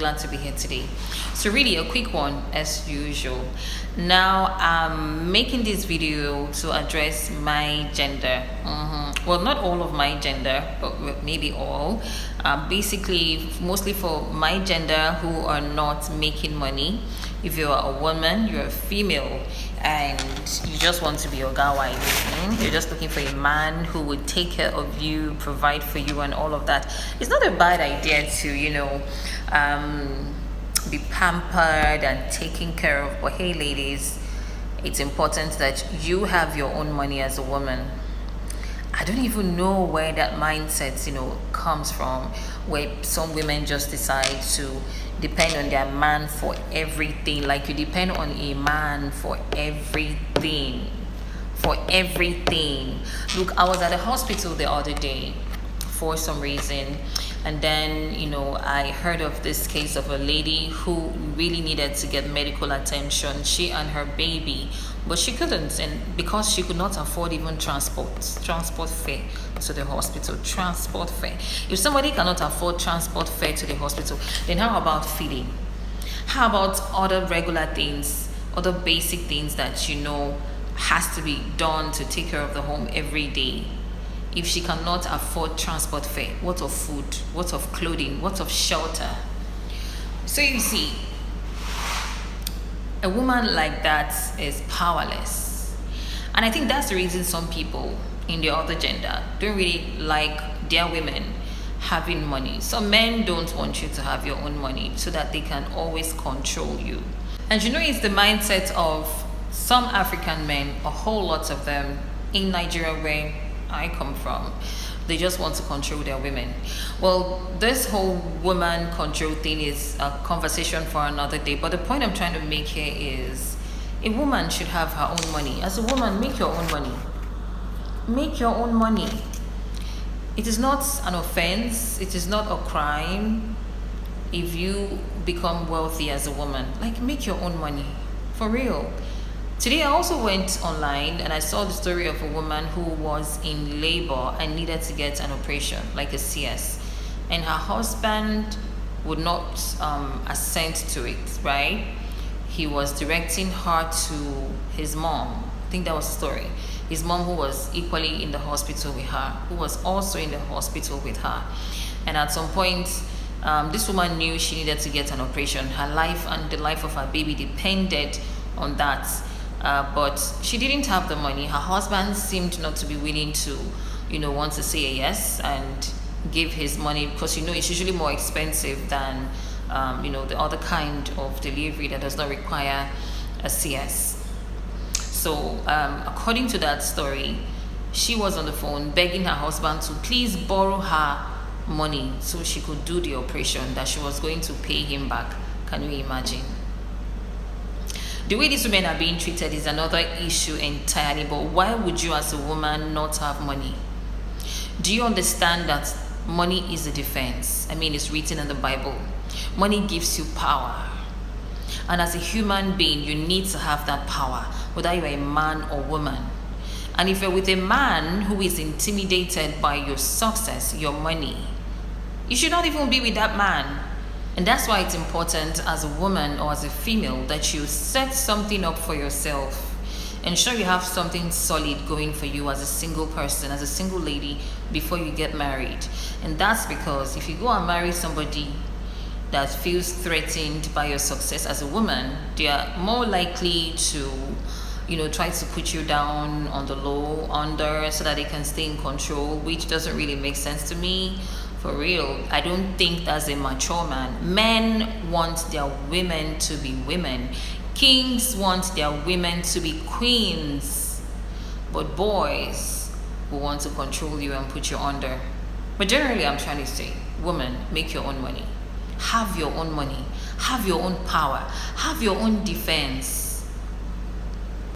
Glad to be here today. So really a quick one as usual. Now I'm making this video to address my gender. Well, not all of my gender, but maybe all. Basically, mostly for my gender who are not making money. If you're a woman, you're a female, and you just want to be your guy wife, you're just looking for a man who would take care of you, provide for you, and all of that. It's not a bad idea to, be pampered and taken care of. But hey, ladies, it's important that you have your own money as a woman. I don't even know where that mindset, comes from, where some women just decide to depend on their man for everything. Like you depend on a man for everything. For everything. Look, I was at a hospital the other day for some reason, and then I heard of this case of a lady who really needed to get medical attention, she and her baby, but she couldn't, and because she could not afford even transport fare to the hospital. Transport fare. If somebody cannot afford transport fare to the hospital, then how about feeding? How about other regular things, other basic things that has to be done to take care of the home every day? If she cannot afford transport fare, what of food? What of clothing? What of shelter? So you see, a woman like that is powerless. And I think that's the reason some people in the other gender don't really like their women having money. Some men don't want you to have your own money so that they can always control you. And it's the mindset of some African men, a whole lot of them in Nigeria where I come from. They just want to control their women. Well, this whole woman control thing is a conversation for another day. But the point I'm trying to make here is a woman should have her own money. As a woman, make your own money. Make your own money. It is not an offense. It is not a crime if you become wealthy as a woman. Like, make your own money. For real. Today, I also went online and I saw the story of a woman who was in labor and needed to get an operation, like a CS. And her husband would not assent to it, right? He was directing her to his mom. I think that was the story. His mom, who was equally in the hospital with her, who was also in the hospital with her. And at some point, this woman knew she needed to get an operation. Her life and the life of her baby depended on that. But she didn't have the money. Her husband seemed not to be willing to, want to say a yes and give his money, because it's usually more expensive than, the other kind of delivery that does not require a CS. So, according to that story, she was on the phone begging her husband to please borrow her money so she could do the operation that she was going to pay him back. Can you imagine? The way these women are being treated is another issue entirely, but why would you as a woman not have money? Do you understand that money is a defense? It's written in the Bible. Money gives you power. And as a human being, you need to have that power, whether you're a man or woman. And if you're with a man who is intimidated by your success, your money, you should not even be with that man. And that's why it's important as a woman or as a female that you set something up for yourself. Ensure you have something solid going for you as a single person, as a single lady, before you get married. And that's because if you go and marry somebody that feels threatened by your success as a woman, they are more likely to, try to put you down on the low, under, so that they can stay in control, which doesn't really make sense to me. For real, I don't think that's a mature man. Men want their women to be women. Kings want their women to be queens. But boys will want to control you and put you under. But generally, I'm trying to say, woman, make your own money. Have your own money. Have your own power. Have your own defense.